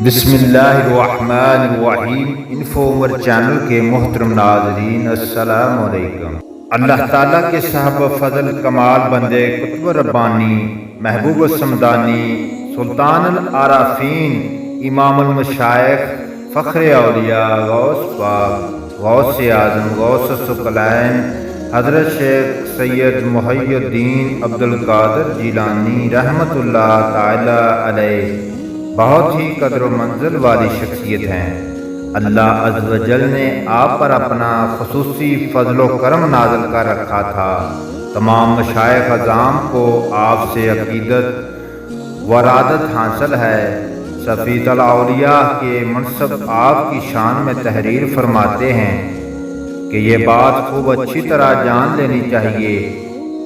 بسم اللہ الرحمن الرحیم انفو چینل کے محترم ناظرین السلام علیکم۔ اللہ تعالیٰ کے صاحب فضل کمال بندے قطب ربانی محبوب السمدانی سلطان العارفین امام المشائخ فخر اولیاء غوث پاک غوث اعظم غوث الثقلین حضرت شیخ سید محی الدین عبدالقادر جیلانی رحمۃ اللہ تعالی علیہ بہت ہی قدر و منزل والی شخصیت ہیں۔ اللہ عز و جل نے آپ پر اپنا خصوصی فضل و کرم نازل کر رکھا تھا۔ تمام مشائخ اعظام کو آپ سے عقیدت و ارادت حاصل ہے۔ سفید الاولیاء کے منصب آپ کی شان میں تحریر فرماتے ہیں کہ یہ بات خوب اچھی طرح جان لینی چاہیے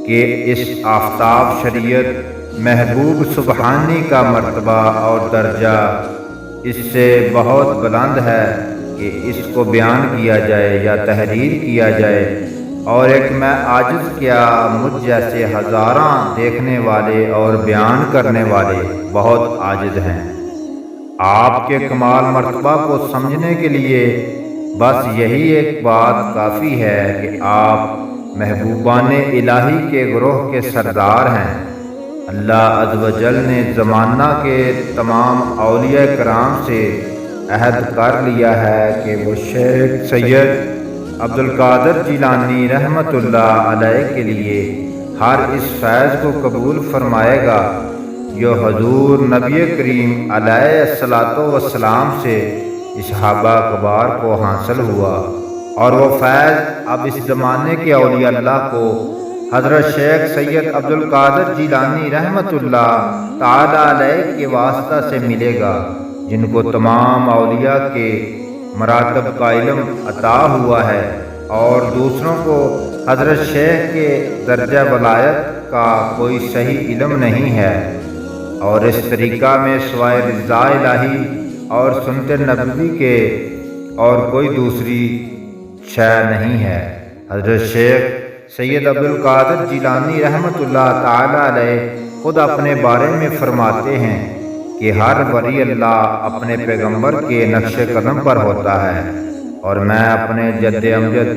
کہ اس آفتاب شریعت محبوب سبحانی کا مرتبہ اور درجہ اس سے بہت بلند ہے کہ اس کو بیان کیا جائے یا تحریر کیا جائے، اور ایک میں عاجز کیا مجھ جیسے ہزاراں دیکھنے والے اور بیان کرنے والے بہت عاجز ہیں۔ آپ کے کمال مرتبہ کو سمجھنے کے لیے بس یہی ایک بات کافی ہے کہ آپ محبوبان الہی کے گروہ کے سردار ہیں۔ اللہ عز و جل نے زمانہ کے تمام اولیاء کرام سے عہد کر لیا ہے کہ وہ شیخ سید عبدالقادر جیلانی رحمۃ اللہ علیہ کے لیے ہر اس فیض کو قبول فرمائے گا جو حضور نبی کریم علیہ الصلاۃ والسلام سے صحابہ کبار کو حاصل ہوا، اور وہ فیض اب اس زمانے کے اولیاء اللہ کو حضرت شیخ سید عبدالقادر جیلانی رحمۃ اللہ تعالی علیہ کے واسطہ سے ملے گا، جن کو تمام اولیاء کے مراتب کا علم عطا ہوا ہے، اور دوسروں کو حضرت شیخ کے درجہ ولایت کا کوئی صحیح علم نہیں ہے، اور اس طریقہ میں سوائے رضا الہی اور سنت نبوی کے اور کوئی دوسری شے نہیں ہے۔ حضرت شیخ سید عبدالقادر جیلانی رحمۃ اللہ تعالی علیہ خود اپنے بارے میں فرماتے ہیں کہ ہر ولی اللہ اپنے پیغمبر کے نقش قدم پر ہوتا ہے، اور میں اپنے جد امجد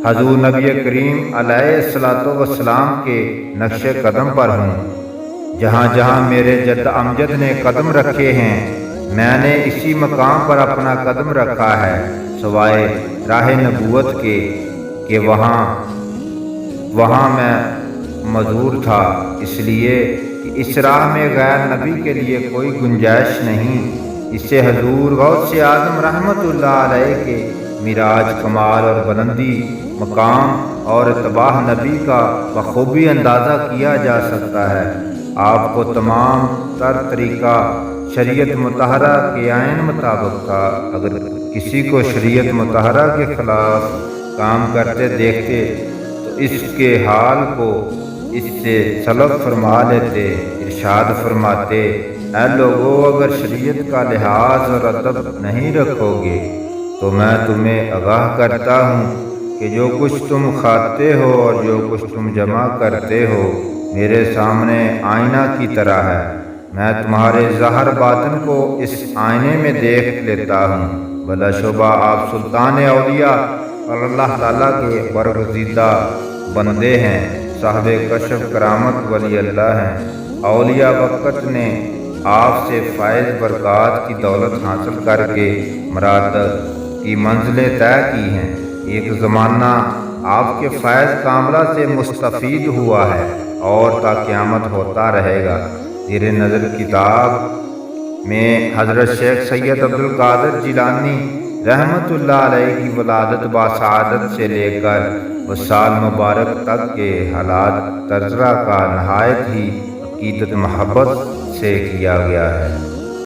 حضور نبی کریم علیہ الصلاۃ والسلام کے نقش قدم پر ہوں۔ جہاں جہاں میرے جد امجد نے قدم رکھے ہیں میں نے اسی مقام پر اپنا قدم رکھا ہے، سوائے راہ نبوت کے کہ وہاں میں معذور تھا، اس لیے کہ اس راہ میں غیر نبی کے لیے کوئی گنجائش نہیں۔ اس سے حضور غوث اعظم رحمۃ اللہ علیہ کے معراج کمال اور بلندی مقام اور اتباع نبی کا بخوبی اندازہ کیا جا سکتا ہے۔ آپ کو تمام تر طریقہ شریعت مطہرہ کے عین مطابق تھا۔ اگر کسی کو شریعت مطہرہ کے خلاف کام کرتے دیکھتے تو اس کے حال کو اس سے سلب فرما لیتے، ارشاد فرماتے، اے لوگو اگر شریعت کا لحاظ اور ادب نہیں رکھو گے تو میں تمہیں آگاہ کرتا ہوں کہ جو کچھ تم کھاتے ہو اور جو کچھ تم جمع کرتے ہو میرے سامنے آئینہ کی طرح ہے۔ میں تمہارے ظاہر باطن کو اس آئینے میں دیکھ لیتا ہوں۔ بلا شبہ آپ سلطان اولیاء اور اللہ تعالیٰ کے برگزیدہ بندے ہیں، صاحب کشف کرامت ولی اللہ ہیں۔ اولیاء وقت نے آپ سے فیض برکات کی دولت حاصل کر کے مراتب کی منزلیں طے کی ہیں۔ ایک زمانہ آپ کے فیض کاملہ سے مستفید ہوا ہے اور تا قیامت ہوتا رہے گا۔ زیر نظر کتاب میں حضرت شیخ سید عبدالقادر جیلانی رحمۃ اللہ علیہ کی ولادت باسعادت سے لے کر وصال مبارک تک کے حالات تذکرہ کا نہایت ہی عقیدت محبت سے کیا گیا ہے۔